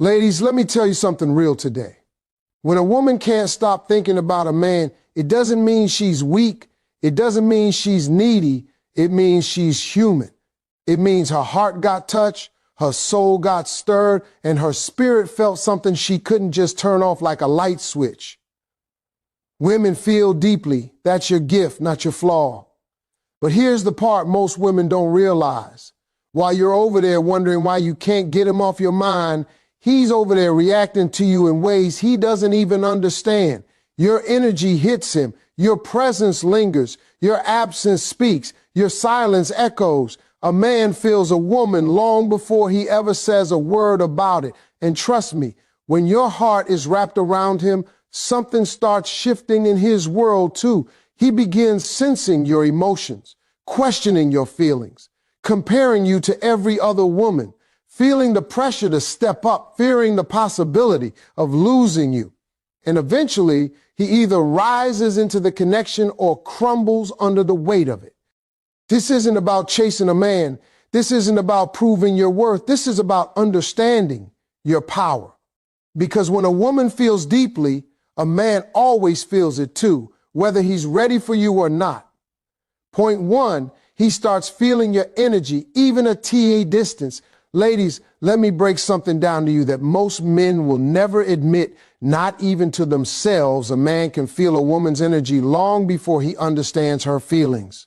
Ladies, let me tell you something real today. When a woman can't stop thinking about a man, it doesn't mean she's weak. It doesn't mean she's needy. It means she's human. It means her heart got touched, her soul got stirred, and her spirit felt something she couldn't just turn off like a light switch. Women feel deeply. That's your gift, not your flaw. But here's the part most women don't realize. While you're over there wondering why you can't get him off your mind, he's over there reacting to you in ways he doesn't even understand. Your energy hits him. Your presence lingers. Your absence speaks. Your silence echoes. A man feels a woman long before he ever says a word about it. And trust me, when your heart is wrapped around him, something starts shifting in his world too. He begins sensing your emotions, questioning your feelings, comparing you to every other woman, feeling the pressure to step up, fearing the possibility of losing you. And eventually, he either rises into the connection or crumbles under the weight of it. This isn't about chasing a man. This isn't about proving your worth. This is about understanding your power. Because when a woman feels deeply, a man always feels it too, whether he's ready for you or not. Point one, he starts feeling your energy, even a TA distance. Ladies, let me break something down to you that most men will never admit, not even to themselves. A man can feel a woman's energy long before he understands her feelings.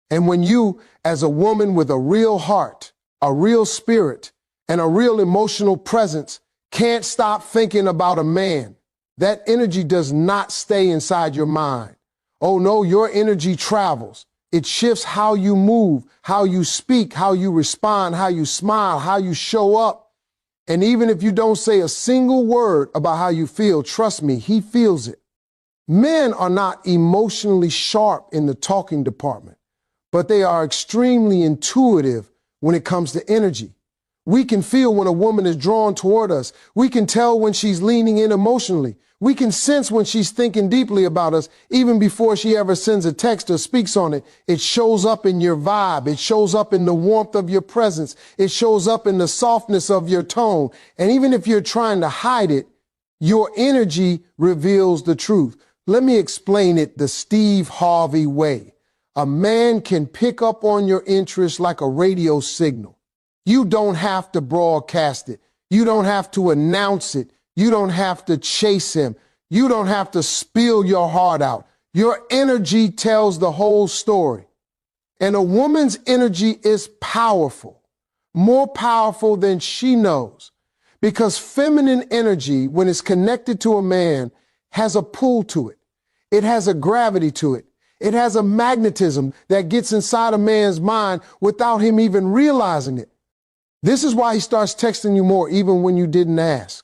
And when you, as a woman with a real heart, a real spirit, and a real emotional presence, can't stop thinking about a man, that energy does not stay inside your mind. Oh no, your energy travels. It shifts how you move, how you speak, how you respond, how you smile, how you show up. And even if you don't say a single word about how you feel, trust me, he feels it. Men are not emotionally sharp in the talking department, but they are extremely intuitive when it comes to energy. We can feel when a woman is drawn toward us. We can tell when she's leaning in emotionally. We can sense when she's thinking deeply about us, even before she ever sends a text or speaks on it. It shows up in your vibe. It shows up in the warmth of your presence. It shows up in the softness of your tone. And even if you're trying to hide it, your energy reveals the truth. Let me explain it the Steve Harvey way. A man can pick up on your interest like a radio signal. You don't have to broadcast it. You don't have to announce it. You don't have to chase him. You don't have to spill your heart out. Your energy tells the whole story. And a woman's energy is powerful, more powerful than she knows. Because feminine energy, when it's connected to a man, has a pull to it. It has a gravity to it. It has a magnetism that gets inside a man's mind without him even realizing it. This is why he starts texting you more even when you didn't ask.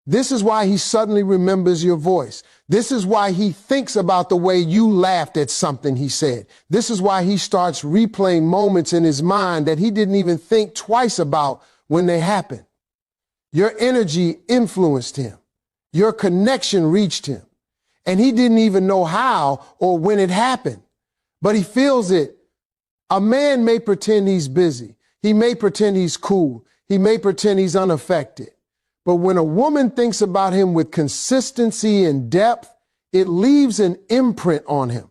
This is why he suddenly remembers your voice. This is why he thinks about the way you laughed at something he said. This is why he starts replaying moments in his mind that he didn't even think twice about when they happened. Your energy influenced him. Your connection reached him. And he didn't even know how or when it happened, but he feels it. A man may pretend he's busy. He may pretend he's cool. He may pretend he's unaffected. But when a woman thinks about him with consistency and depth, it leaves an imprint on him.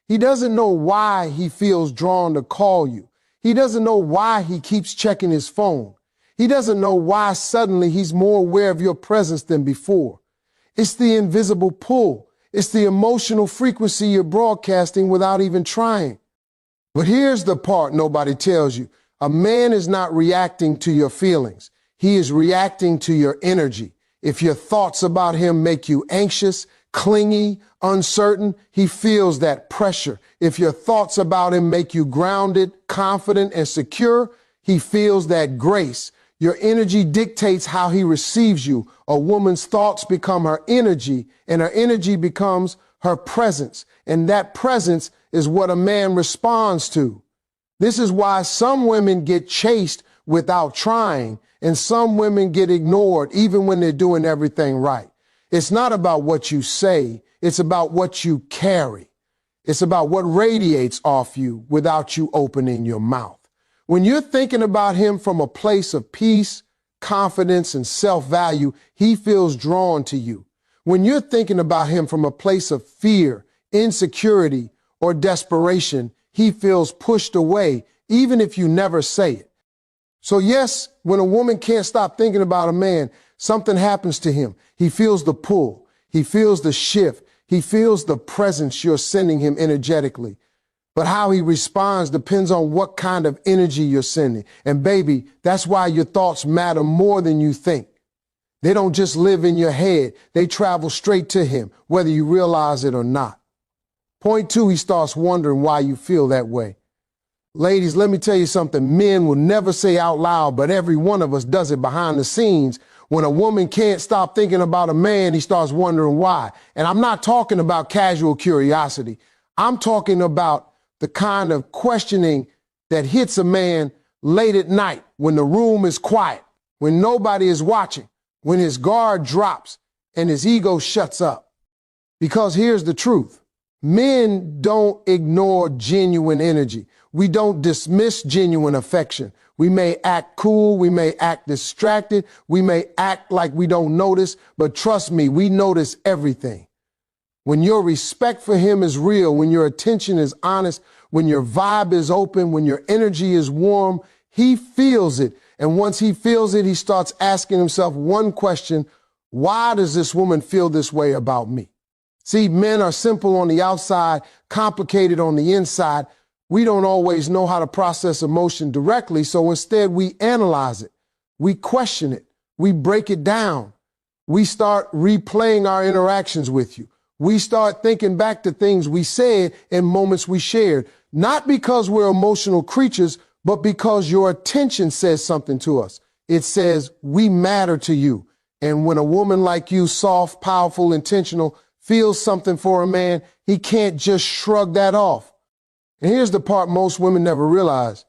He doesn't know why he feels drawn to call you. He doesn't know why he keeps checking his phone. He doesn't know why suddenly he's more aware of your presence than before. It's the invisible pull. It's the emotional frequency you're broadcasting without even trying. But here's the part nobody tells you. A man is not reacting to your feelings. He is reacting to your energy. If your thoughts about him make you anxious, clingy, uncertain, he feels that pressure. If your thoughts about him make you grounded, confident, and secure, he feels that grace. Your energy dictates how he receives you. A woman's thoughts become her energy, and her energy becomes her presence. And that presence is what a man responds to. This is why some women get chased without trying, and some women get ignored even when they're doing everything right. It's not about what you say. It's about what you carry. It's about what radiates off you without you opening your mouth. When you're thinking about him from a place of peace, confidence, and self-value, he feels drawn to you. When you're thinking about him from a place of fear, insecurity, or desperation, he feels pushed away, even if you never say it. So yes, when a woman can't stop thinking about a man, something happens to him. He feels the pull. He feels the shift. He feels the presence you're sending him energetically. But how he responds depends on what kind of energy you're sending. And baby, that's why your thoughts matter more than you think. They don't just live in your head. They travel straight to him, whether you realize it or not. Point 2, he starts wondering why you feel that way. Ladies, let me tell you something. Men will never say out loud, but every one of us does it behind the scenes. When a woman can't stop thinking about a man, he starts wondering why. And I'm not talking about casual curiosity. I'm talking about the kind of questioning that hits a man late at night when the room is quiet, when nobody is watching, when his guard drops and his ego shuts up. Because here's the truth. Men don't ignore genuine energy. We don't dismiss genuine affection. We may act cool, we may act distracted, we may act like we don't notice, but trust me, we notice everything. When your respect for him is real, when your attention is honest, when your vibe is open, when your energy is warm, he feels it. And once he feels it, he starts asking himself one question: why does this woman feel this way about me? See, men are simple on the outside, complicated on the inside. We don't always know how to process emotion directly, so instead we analyze it, we question it, we break it down. We start replaying our interactions with you. We start thinking back to things we said and moments we shared, not because we're emotional creatures, but because your attention says something to us. It says, we matter to you. And when a woman like you, soft, powerful, intentional, feels something for a man, he can't just shrug that off. And here's the part most women never realize.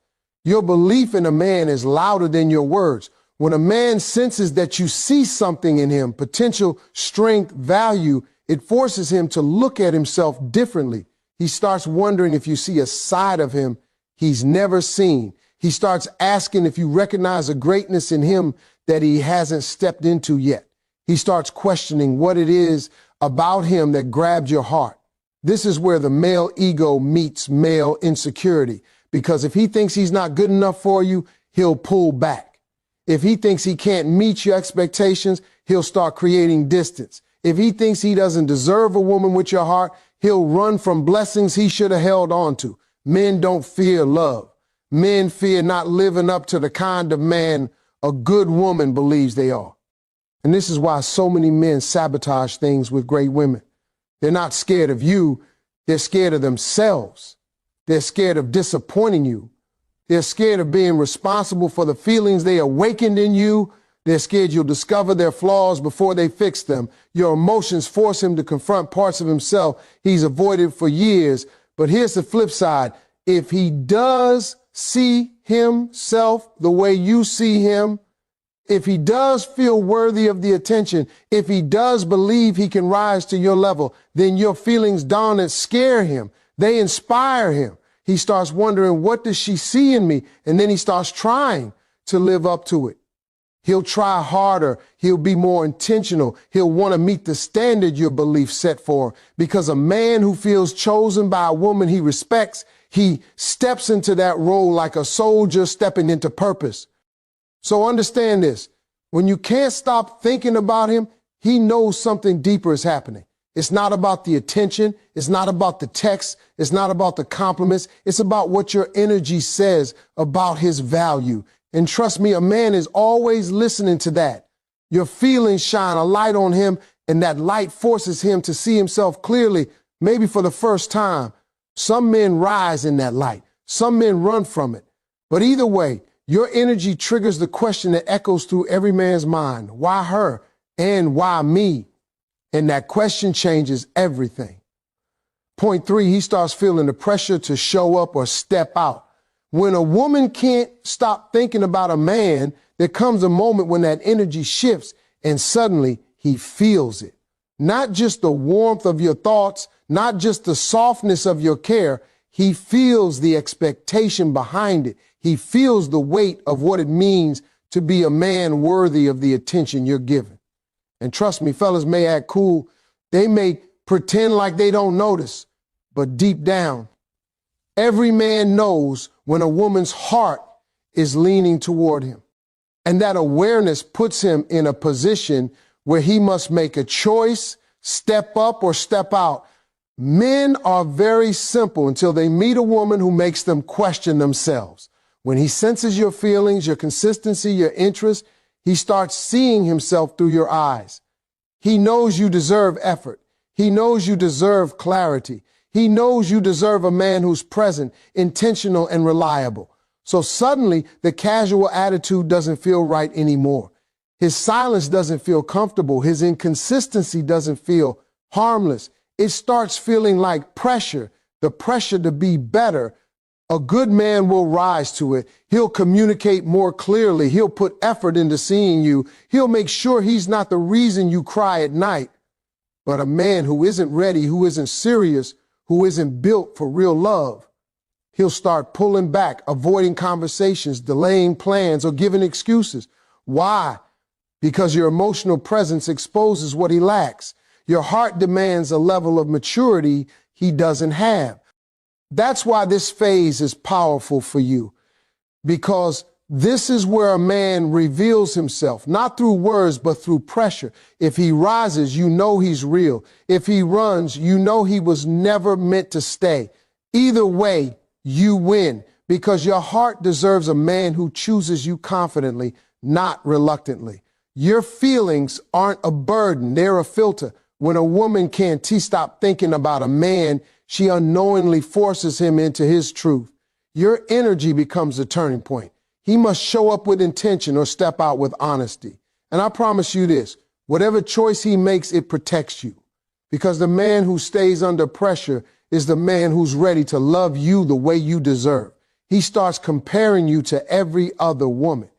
Your belief in a man is louder than your words. When a man senses that you see something in him, potential, strength, value, it forces him to look at himself differently. He starts wondering if you see a side of him he's never seen. He starts asking if you recognize a greatness in him that he hasn't stepped into yet. He starts questioning what it is about him that grabbed your heart. This is where the male ego meets male insecurity, because if he thinks he's not good enough for you, he'll pull back. If he thinks he can't meet your expectations, he'll start creating distance. If he thinks he doesn't deserve a woman with your heart, he'll run from blessings he should have held on to. Men don't fear love. Men fear not living up to the kind of man a good woman believes they are. And this is why so many men sabotage things with great women. They're not scared of you. They're scared of themselves. They're scared of disappointing you. They're scared of being responsible for the feelings they awakened in you. They're scared you'll discover their flaws before they fix them. Your emotions force him to confront parts of himself he's avoided for years. But here's the flip side. If he does see himself the way you see him, if he does feel worthy of the attention, if he does believe he can rise to your level, then your feelings don't scare him. They inspire him. He starts wondering, what does she see in me? And then he starts trying to live up to it. He'll try harder. He'll be more intentional. He'll want to meet the standard your belief set for him. Because a man who feels chosen by a woman he respects, he steps into that role like a soldier stepping into purpose. So understand this. When you can't stop thinking about him, he knows something deeper is happening. It's not about the attention. It's not about the text. It's not about the compliments. It's about what your energy says about his value. And trust me, a man is always listening to that. Your feelings shine a light on him, and that light forces him to see himself clearly, maybe for the first time. Some men rise in that light. Some men run from it. But either way, your energy triggers the question that echoes through every man's mind. Why her? And why me? And that question changes everything. Point 3, he starts feeling the pressure to show up or step out. When a woman can't stop thinking about a man, there comes a moment when that energy shifts and suddenly he feels it. Not just the warmth of your thoughts, not just the softness of your care. He feels the expectation behind it. He feels the weight of what it means to be a man worthy of the attention you're giving. And trust me, fellas may act cool. They may pretend like they don't notice, but deep down, every man knows when a woman's heart is leaning toward him. And that awareness puts him in a position where he must make a choice, step up or step out. Men are very simple until they meet a woman who makes them question themselves. When he senses your feelings, your consistency, your interest, he starts seeing himself through your eyes. He knows you deserve effort. He knows you deserve clarity. He knows you deserve a man who's present, intentional, and reliable. So suddenly, the casual attitude doesn't feel right anymore. His silence doesn't feel comfortable. His inconsistency doesn't feel harmless. It starts feeling like pressure, the pressure to be better. A good man will rise to it. He'll communicate more clearly. He'll put effort into seeing you. He'll make sure he's not the reason you cry at night. But a man who isn't ready, who isn't serious, who isn't built for real love, he'll start pulling back, avoiding conversations, delaying plans, or giving excuses. Why? Because your emotional presence exposes what he lacks. Your heart demands a level of maturity he doesn't have. That's why this phase is powerful for you, because this is where a man reveals himself, not through words, but through pressure. If he rises, you know he's real. If he runs, you know he was never meant to stay. Either way, you win, because your heart deserves a man who chooses you confidently, not reluctantly. Your feelings aren't a burden, they're a filter. When a woman can't stop thinking about a man, she unknowingly forces him into his truth. Your energy becomes a turning point. He must show up with intention or step out with honesty. And I promise you this, whatever choice he makes, it protects you. Because the man who stays under pressure is the man who's ready to love you the way you deserve. He starts comparing you to every other woman.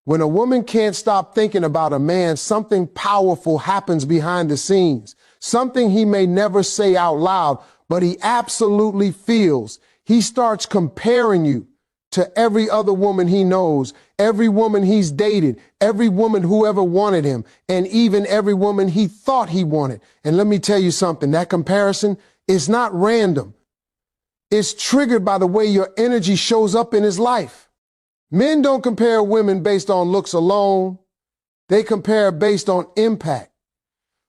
When a woman can't stop thinking about a man, something powerful happens behind the scenes. Something he may never say out loud, but he absolutely feels. He starts comparing you to every other woman he knows, every woman he's dated, every woman who ever wanted him, and even every woman he thought he wanted. And let me tell you something, that comparison is not random. It's triggered by the way your energy shows up in his life. Men don't compare women based on looks alone. They compare based on impact.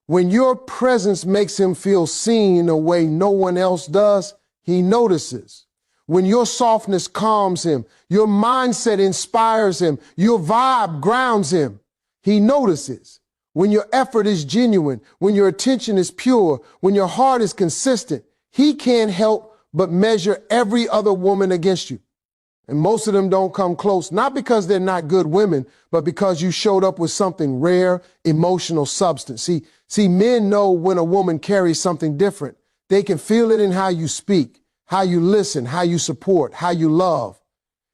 When your presence makes him feel seen in a way no one else does, he notices. When your softness calms him, your mindset inspires him, your vibe grounds him, he notices. When your effort is genuine, when your attention is pure, when your heart is consistent, he can't help but measure every other woman against you. And most of them don't come close, not because they're not good women, but because you showed up with something rare, emotional substance. See, men know when a woman carries something different. They can feel it in how you speak, how you listen, how you support, how you love.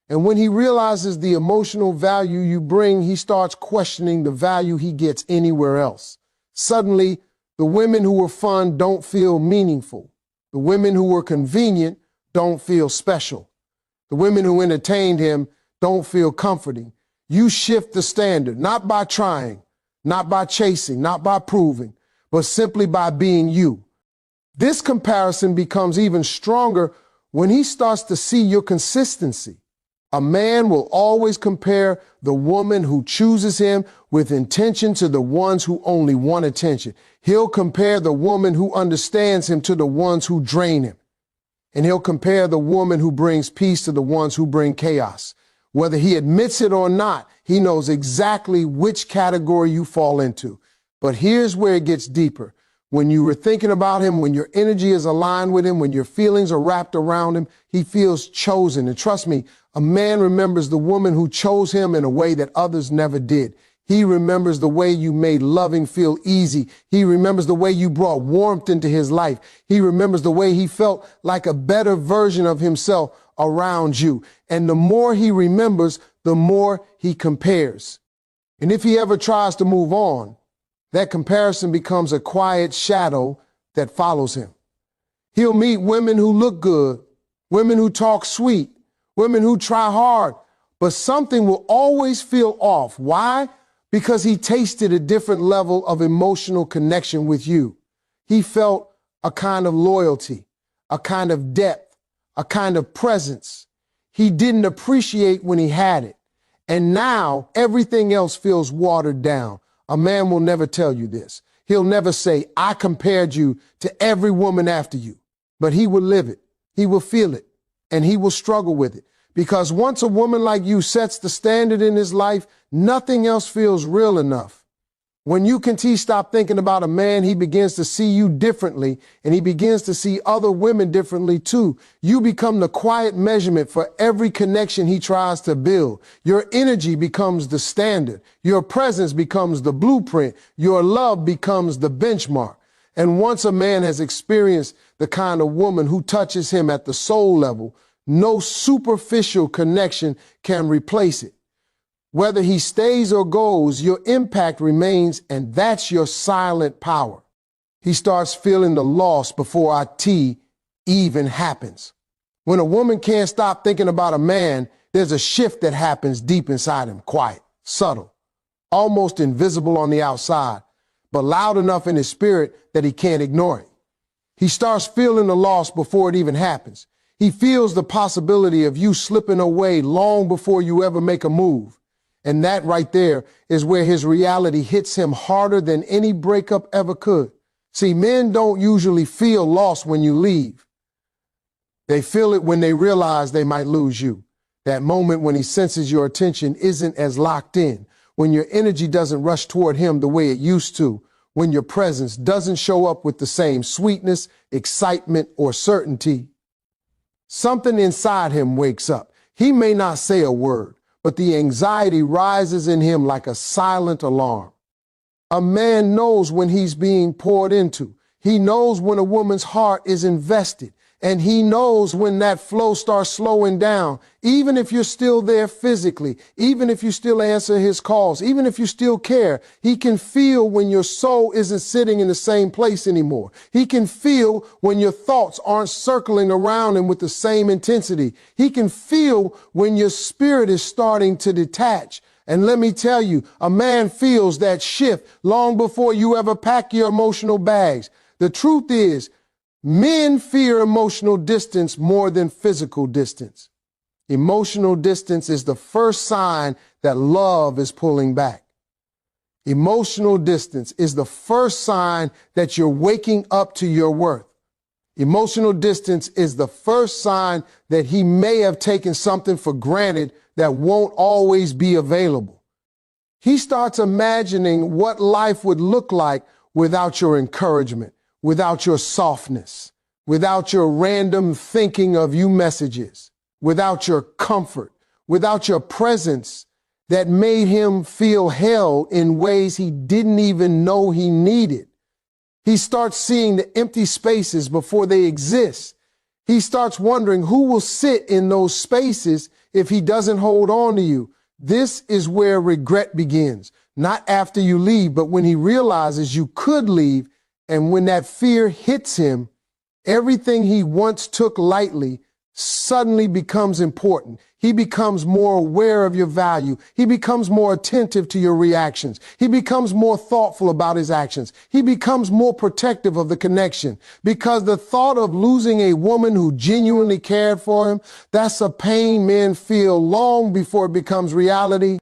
And when he realizes the emotional value you bring, he starts questioning the value he gets anywhere else. Suddenly, the women who were fun don't feel meaningful. The women who were convenient don't feel special. The women who entertained him don't feel comforting. You shift the standard, not by trying, not by chasing, not by proving, but simply by being you. This comparison becomes even stronger when he starts to see your consistency. A man will always compare the woman who chooses him with intention to the ones who only want attention. He'll compare the woman who understands him to the ones who drain him. And he'll compare the woman who brings peace to the ones who bring chaos. Whether he admits it or not, he knows exactly which category you fall into. But here's where it gets deeper. When you were thinking about him, when your energy is aligned with him, when your feelings are wrapped around him, he feels chosen. And trust me, a man remembers the woman who chose him in a way that others never did. He remembers the way you made loving feel easy. He remembers the way you brought warmth into his life. He remembers the way he felt like a better version of himself around you. And the more he remembers, the more he compares. And if he ever tries to move on, that comparison becomes a quiet shadow that follows him. He'll meet women who look good, women who talk sweet, women who try hard, but something will always feel off. Why? Because he tasted a different level of emotional connection with you. He felt a kind of loyalty, a kind of depth, a kind of presence. He didn't appreciate when he had it. And now everything else feels watered down. A man will never tell you this. He'll never say, I compared you to every woman after you. But he will live it. He will feel it. And he will struggle with it. Because once a woman like you sets the standard in his life, nothing else feels real enough. When you can stop thinking about a man, he begins to see you differently, and he begins to see other women differently too. You become the quiet measurement for every connection he tries to build. Your energy becomes the standard. Your presence becomes the blueprint. Your love becomes the benchmark. And once a man has experienced the kind of woman who touches him at the soul level, no superficial connection can replace it. Whether he stays or goes, your impact remains, and that's your silent power. He starts feeling the loss before our tea even happens. When a woman can't stop thinking about a man, there's a shift that happens deep inside him, quiet, subtle, almost invisible on the outside, but loud enough in his spirit that he can't ignore it. He starts feeling the loss before it even happens. He feels the possibility of you slipping away long before you ever make a move. And that right there is where his reality hits him harder than any breakup ever could. See, men don't usually feel lost when you leave. They feel it when they realize they might lose you. That moment when he senses your attention isn't as locked in, when your energy doesn't rush toward him the way it used to, when your presence doesn't show up with the same sweetness, excitement, or certainty. Something inside him wakes up. He may not say a word, but the anxiety rises in him like a silent alarm. A man knows when he's being poured into. He knows when a woman's heart is invested. And he knows when that flow starts slowing down, even if you're still there physically, even if you still answer his calls, even if you still care. He can feel when your soul isn't sitting in the same place anymore. He can feel when your thoughts aren't circling around him with the same intensity. He can feel when your spirit is starting to detach. And let me tell you, a man feels that shift long before you ever pack your emotional bags. The truth is, men fear emotional distance more than physical distance. Emotional distance is the first sign that love is pulling back. Emotional distance is the first sign that you're waking up to your worth. Emotional distance is the first sign that he may have taken something for granted that won't always be available. He starts imagining what life would look like without your encouragement, without your softness, without your random thinking of you messages, without your comfort, without your presence that made him feel held in ways he didn't even know he needed. He starts seeing the empty spaces before they exist. He starts wondering who will sit in those spaces if he doesn't hold on to you. This is where regret begins, not after you leave, but when he realizes you could leave. And when that fear hits him, everything he once took lightly suddenly becomes important. He becomes more aware of your value. He becomes more attentive to your reactions. He becomes more thoughtful about his actions. He becomes more protective of the connection, because the thought of losing a woman who genuinely cared for him, that's a pain men feel long before it becomes reality.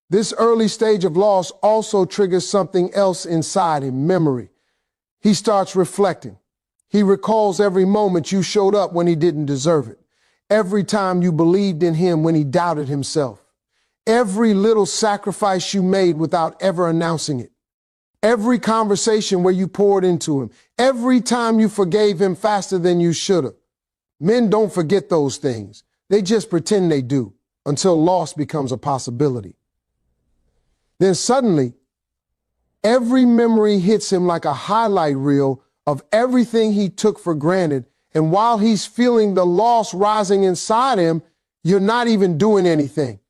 This early stage of loss also triggers something else inside him, memory. He starts reflecting. He recalls every moment you showed up when he didn't deserve it. Every time you believed in him when he doubted himself. Every little sacrifice you made without ever announcing it. Every conversation where you poured into him. Every time you forgave him faster than you should have. Men don't forget those things. They just pretend they do until loss becomes a possibility. Then suddenly, every memory hits him like a highlight reel of everything he took for granted. And while he's feeling the loss rising inside him, you're not even doing anything.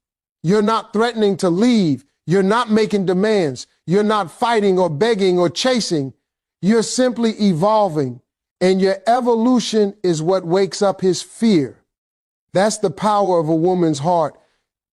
You're not threatening to leave. You're not making demands. You're not fighting or begging or chasing. You're simply evolving. And your evolution is what wakes up his fear. That's the power of a woman's heart.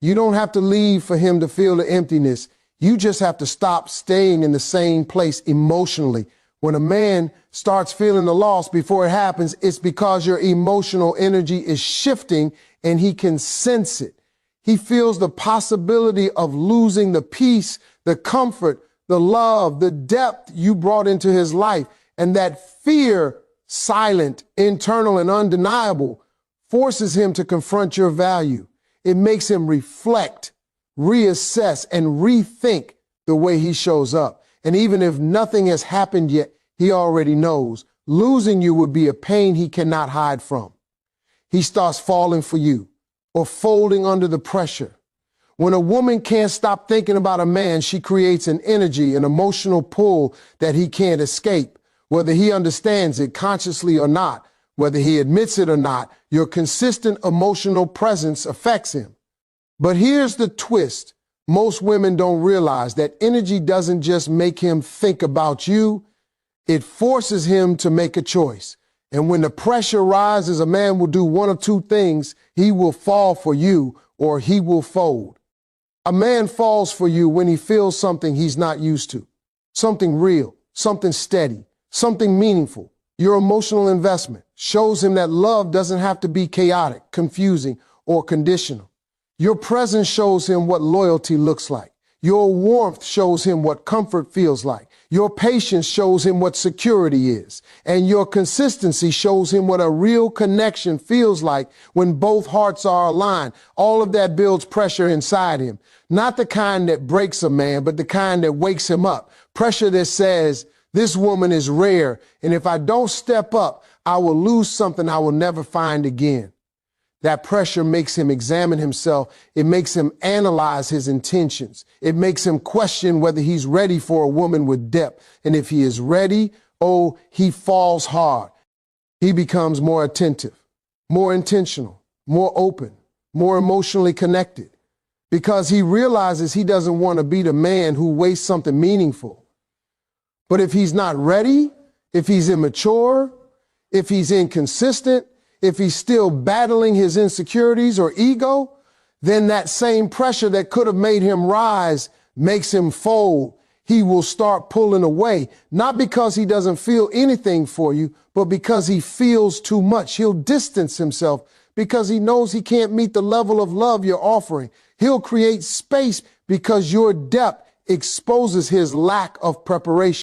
You don't have to leave for him to feel the emptiness. You just have to stop staying in the same place emotionally. When a man starts feeling the loss before it happens, it's because your emotional energy is shifting and he can sense it. He feels the possibility of losing the peace, the comfort, the love, the depth you brought into his life. And that fear, silent, internal, and undeniable, forces him to confront your value. It makes him reflect, reassess, and rethink the way he shows up. And even if nothing has happened yet, he already knows losing you would be a pain he cannot hide from. He starts falling for you or folding under the pressure. When a woman can't stop thinking about a man, she creates an energy, an emotional pull that he can't escape. Whether he understands it consciously or not, whether he admits it or not, your consistent emotional presence affects him. But here's the twist. Most women don't realize that energy doesn't just make him think about you, it forces him to make a choice. And when the pressure rises, a man will do one of two things. He will fall for you or he will fold. A man falls for you when he feels something he's not used to, something real, something steady, something meaningful. Your emotional investment shows him that love doesn't have to be chaotic, confusing, or conditional. Your presence shows him what loyalty looks like. Your warmth shows him what comfort feels like. Your patience shows him what security is. And your consistency shows him what a real connection feels like when both hearts are aligned. All of that builds pressure inside him. Not the kind that breaks a man, but the kind that wakes him up. Pressure that says, this woman is rare, and if I don't step up, I will lose something I will never find again. That pressure makes him examine himself. It makes him analyze his intentions. It makes him question whether he's ready for a woman with depth. And if he is ready, oh, he falls hard. He becomes more attentive, more intentional, more open, more emotionally connected, because he realizes he doesn't want to be the man who wastes something meaningful. But if he's not ready, if he's immature, if he's inconsistent, if he's still battling his insecurities or ego, then that same pressure that could have made him rise makes him fold. He will start pulling away, not because he doesn't feel anything for you, but because he feels too much. He'll distance himself because he knows he can't meet the level of love you're offering. He'll create space because your depth exposes his lack of preparation.